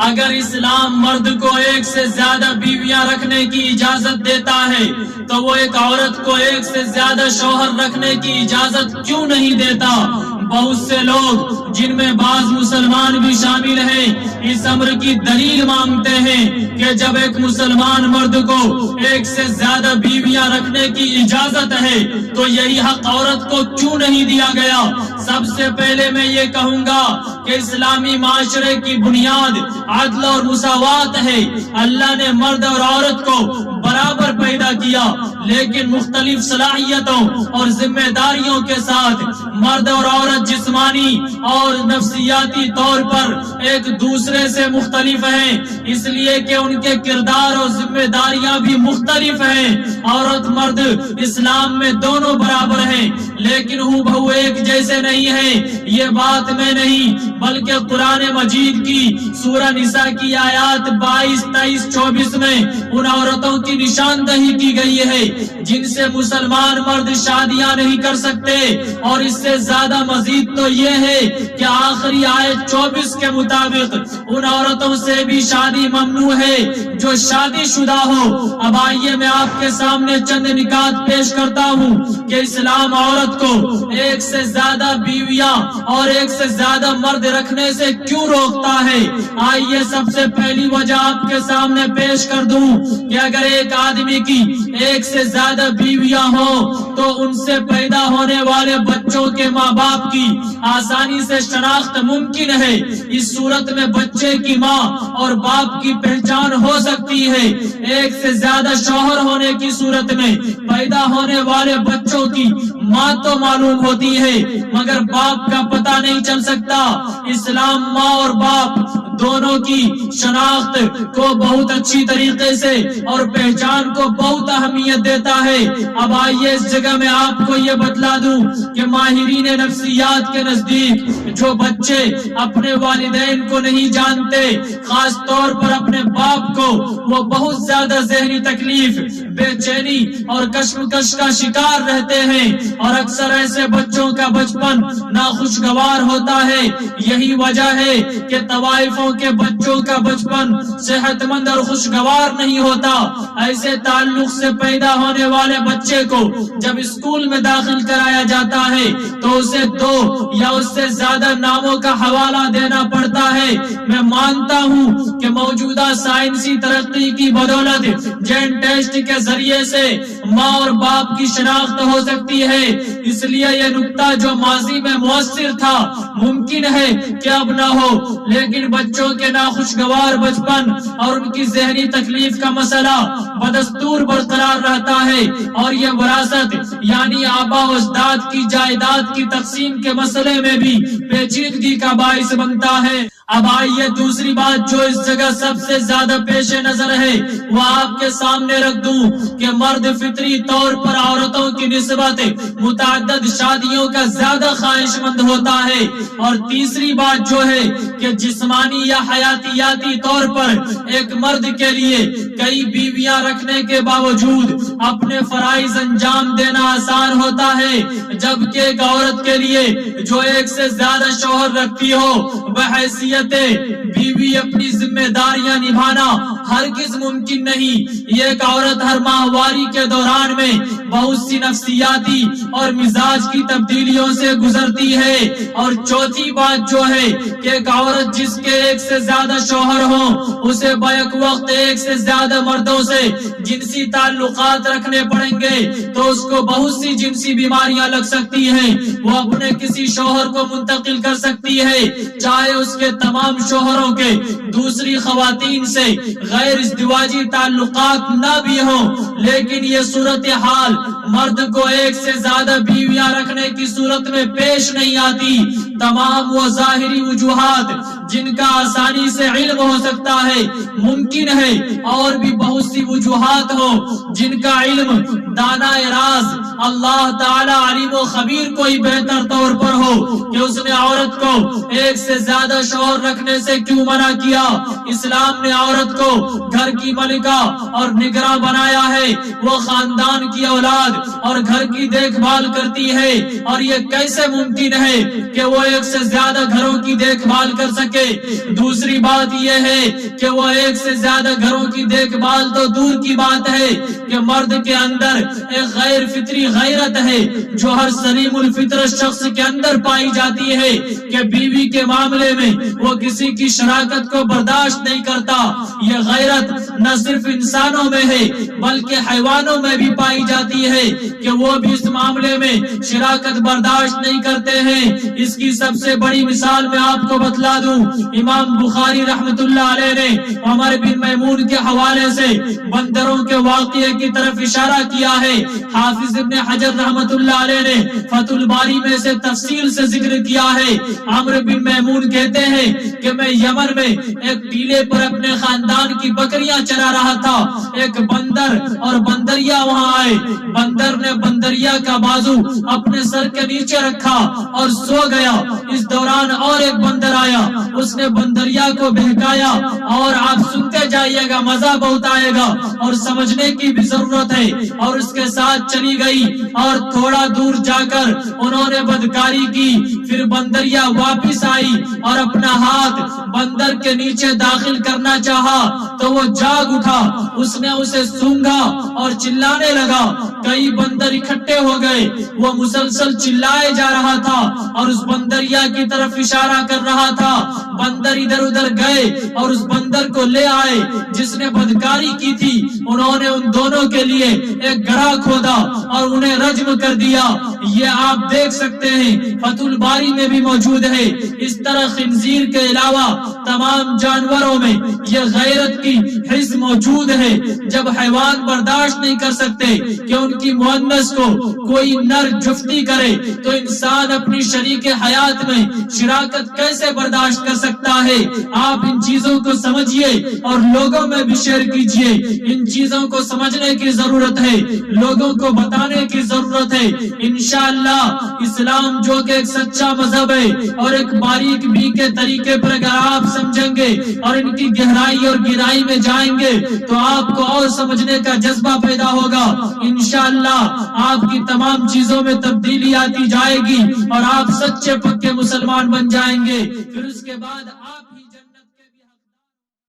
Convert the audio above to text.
اگر اسلام مرد کو ایک سے زیادہ بیویاں رکھنے کی اجازت دیتا ہے تو وہ ایک عورت کو ایک سے زیادہ شوہر رکھنے کی اجازت کیوں نہیں دیتا؟ بہت سے لوگ جن میں بعض مسلمان بھی شامل ہیں اس امر کی دلیل مانگتے ہیں کہ جب ایک مسلمان مرد کو ایک سے زیادہ بیویاں رکھنے کی اجازت ہے تو یہی حق عورت کو کیوں نہیں دیا گیا؟ سب سے پہلے میں یہ کہوں گا کہ اسلامی معاشرے کی بنیاد عدل اور مساوات ہے۔ اللہ نے مرد اور عورت کو برابر پیدا کیا، لیکن مختلف صلاحیتوں اور ذمہ داریوں کے ساتھ۔ مرد اور عورت جسمانی اور نفسیاتی طور پر ایک دوسرے سے مختلف ہیں، اس لیے کہ ان کے کردار اور ذمہ داریاں بھی مختلف ہیں۔ عورت مرد اسلام میں دونوں برابر ہیں، لیکن ہو بہو ایک جیسے نہیں ہیں۔ یہ بات میں نہیں بلکہ قرآن مجید کی سورہ نساء کی آیات 22، 23، 24 میں ان عورتوں کی نشاندہی کی گئی ہے جن سے مسلمان مرد شادیاں نہیں کر سکتے، اور اس سے زیادہ مزید تو یہ ہے کہ آخری آیت 24 کے مطابق ان عورتوں سے بھی شادی ممنوع ہے جو شادی شدہ ہو۔ اب آئیے میں آپ کے سامنے چند نکات پیش کرتا ہوں کہ اسلام عورت کو ایک سے زیادہ بیویاں اور ایک سے زیادہ مرد رکھنے سے کیوں روکتا ہے۔ آئیے سب سے پہلی وجہ آپ کے سامنے پیش کر دوں کہ اگر ایک آدمی کی ایک سے زیادہ بیویاں ہوں تو ان سے پیدا ہونے والے بچوں کے ماں باپ کی آسانی سے شناخت ممکن ہے۔ اس صورت میں بچے کی ماں اور باپ کی پہچان ہو سکتی ہے۔ ایک سے زیادہ شوہر ہونے کی صورت میں پیدا ہونے والے بچوں کی ماں تو معلوم ہوتی ہے مگر باپ کا پتہ نہیں چل سکتا۔ اسلام ماں اور باپ دونوں کی شناخت کو بہت اچھی طریقے سے اور پہچان کو بہت اہمیت دیتا ہے۔ اب آئیے اس جگہ میں آپ کو یہ بتلا دوں کہ ماہرین نفسیات کے نزدیک جو بچے اپنے والدین کو نہیں جانتے، خاص طور پر اپنے باپ کو، وہ بہت زیادہ ذہنی تکلیف، بے چینی اور کشمکش کا شکار رہتے ہیں، اور اکثر ایسے بچوں کا بچپن ناخوشگوار ہوتا ہے۔ یہی وجہ ہے کہ طوائفوں کے بچوں کا بچپن صحت مند اور خوشگوار نہیں ہوتا۔ ایسے تعلق سے پیدا ہونے والے بچے کو جب اسکول میں داخل کرایا جاتا ہے تو اسے 2 یا اس سے زیادہ ناموں کا حوالہ دینا پڑتا ہے۔ میں مانتا ہوں کہ موجودہ سائنسی ترقی کی بدولت جین ٹیسٹ کے ذریعے سے ماں اور باپ کی شناخت ہو سکتی ہے، اس لیے یہ نقطہ جو ماضی میں مؤثر تھا ممکن ہے کہ اب نہ ہو، لیکن بچوں کے ناخوشگوار بچپن اور ان کی ذہنی تکلیف کا مسئلہ بدستور برقرار رہتا ہے، اور یہ وراثت یعنی آبا و اجداد کی جائیداد کی تقسیم کے مسئلے میں بھی پیچیدگی کا باعث بنتا ہے۔ اب آئیے دوسری بات جو اس جگہ سب سے زیادہ پیش نظر ہے وہ آپ کے سامنے رکھ دوں کہ مرد فطری طور پر عورتوں کی نسبت متعدد شادیوں کا زیادہ خواہش مند ہوتا ہے، اور تیسری بات جو ہے کہ جسمانی یا حیاتیاتی طور پر ایک مرد کے لیے کئی بیویاں رکھنے کے باوجود اپنے فرائض انجام دینا آسان ہوتا ہے، جبکہ ایک عورت کے لیے جو ایک سے زیادہ شوہر رکھتی ہو بحیثیت بیوی اپنی ذمہ داریاں نبھانا ہرگز ممکن نہیں۔ یہ ایک عورت ہر ماہواری کے دوران میں بہت سی نفسیاتی اور مزاج کی تبدیلیوں سے گزرتی ہے، اور چوتھی بات جو ہے کہ ایک عورت جس کے ایک سے زیادہ شوہر ہوں اسے بیک وقت ایک سے زیادہ مردوں سے جنسی تعلقات رکھنے پڑیں گے تو اس کو بہت سی جنسی بیماریاں لگ سکتی ہیں۔ وہ اپنے کسی شوہر کو منتقل کر سکتی ہے، چاہے اس کے تمام شوہروں کے دوسری خواتین سے غیر ازدواجی تعلقات نہ بھی ہوں، لیکن یہ صورتحال مرد کو ایک سے زیادہ بیویاں رکھنے کی صورت میں پیش نہیں آتی۔ تمام وہ ظاہری وجوہات جن کا آسانی سے علم ہو سکتا ہے ممکن ہے، اور بھی بہت سی وجوہات ہوں جن کا علم دانا راز اللہ تعالی علیم و خبیر کو ہی بہتر طور پر ہو کہ اس نے عورت کو ایک سے زیادہ شوہر رکھنے سے کیوں منع کیا. اسلام نے عورت کو گھر کی ملکہ اور نگراں بنایا ہے. وہ خاندان کی اولاد اور گھر کی دیکھ بھال کرتی ہے. اور یہ کیسے ممکن ہے کہ وہ ایک سے زیادہ گھروں کی دیکھ بھال کر سکے؟ دوسری بات یہ ہے کہ وہ ایک سے زیادہ گھروں کی دیکھ بھال تو دور کی بات ہے کہ مرد کے اندر ایک غیر فطری غیرت ہے جو ہر سلیم الفطرت شخص کے اندر پائی جاتی ہے کہ بیوی کے معاملے میں وہ کسی کی شراکت کو برداشت نہیں کرتا. یہ غیرت نہ صرف انسانوں میں ہے بلکہ حیوانوں میں بھی پائی جاتی ہے کہ وہ بھی اس معاملے میں شراکت برداشت نہیں کرتے ہیں. اس کی سب سے بڑی مثال میں آپ کو بتلا دوں. امام بخاری رحمت اللہ علیہ نے عمر بن میمون کے حوالے سے بندروں کے واقعے کی طرف اشارہ کیا ہے. حافظ ابن حجر رحمت اللہ علیہ نے فتح الباری میں سے تفصیل سے ذکر کیا ہے. عمر بن میمون کہتے ہیں کہ میں یمن میں ایک ٹیلے پر اپنے خاندان کی بکریاں چرا رہا تھا. ایک بندر اور بندریا وہاں آئے. بندر نے بندریا کا بازو اپنے سر کے نیچے رکھا اور سو گیا. اس دوران اور ایک بندر آیا, اس نے بندریا کو بہکایا. اور آپ سنتے جائیے گا, مزہ بہت آئے گا اور سمجھنے کی بھی ضرورت ہے. اور اس کے ساتھ چلی گئی اور تھوڑا دور جا کر انہوں نے بدکاری کی. پھر بندریا واپس آئی اور اپنا ہاتھ بندر کے نیچے داخل کرنا چاہا تو وہ جاگ اٹھا. اس نے اسے سونگھا اور چلانے لگا. کئی بندر اکٹھے ہو گئے. وہ مسلسل چلائے جا رہا تھا اور اس بندریا کی طرف اشارہ کر رہا تھا. بندر ادھر ادھر گئے اور اس بندر کو لے آئے جس نے بدکاری کی تھی. انہوں نے ان دونوں کے لیے ایک گڑھا کھودا اور انہیں رجم کر دیا. یہ آپ دیکھ سکتے ہیں, فتح الباری میں بھی موجود ہے. اس طرح خنزیر کے علاوہ تمام جانوروں میں یہ غیرت کی حس موجود ہے. جب حیوان برداشت نہیں کر سکتے کہ ان کی مؤنث کو کوئی نر جفتی کرے تو انسان اپنی شریک حیات میں شراکت کیسے برداشت کر سکتا ہے؟ آپ ان چیزوں کو سمجھیے اور لوگوں میں بھی شیئر کیجیے. ان چیزوں کو سمجھنے کی ضرورت ہے, لوگوں کو بتانے کی ضرورت ہے. انشاءاللہ اسلام جو کہ ایک سچا مذہب ہے اور ایک باریک بھی کے طریقے پر اگر آپ سمجھیں گے اور ان کی گہرائی اور گہرائی میں جائیں گے تو آپ کو اور سمجھنے کا جذبہ پیدا ہوگا. انشاءاللہ آپ کی تمام چیزوں میں تبدیلی آتی جائے گی اور آپ سچے پکے مسلمان بن جائیں گے. پھر اس کے بعد آپ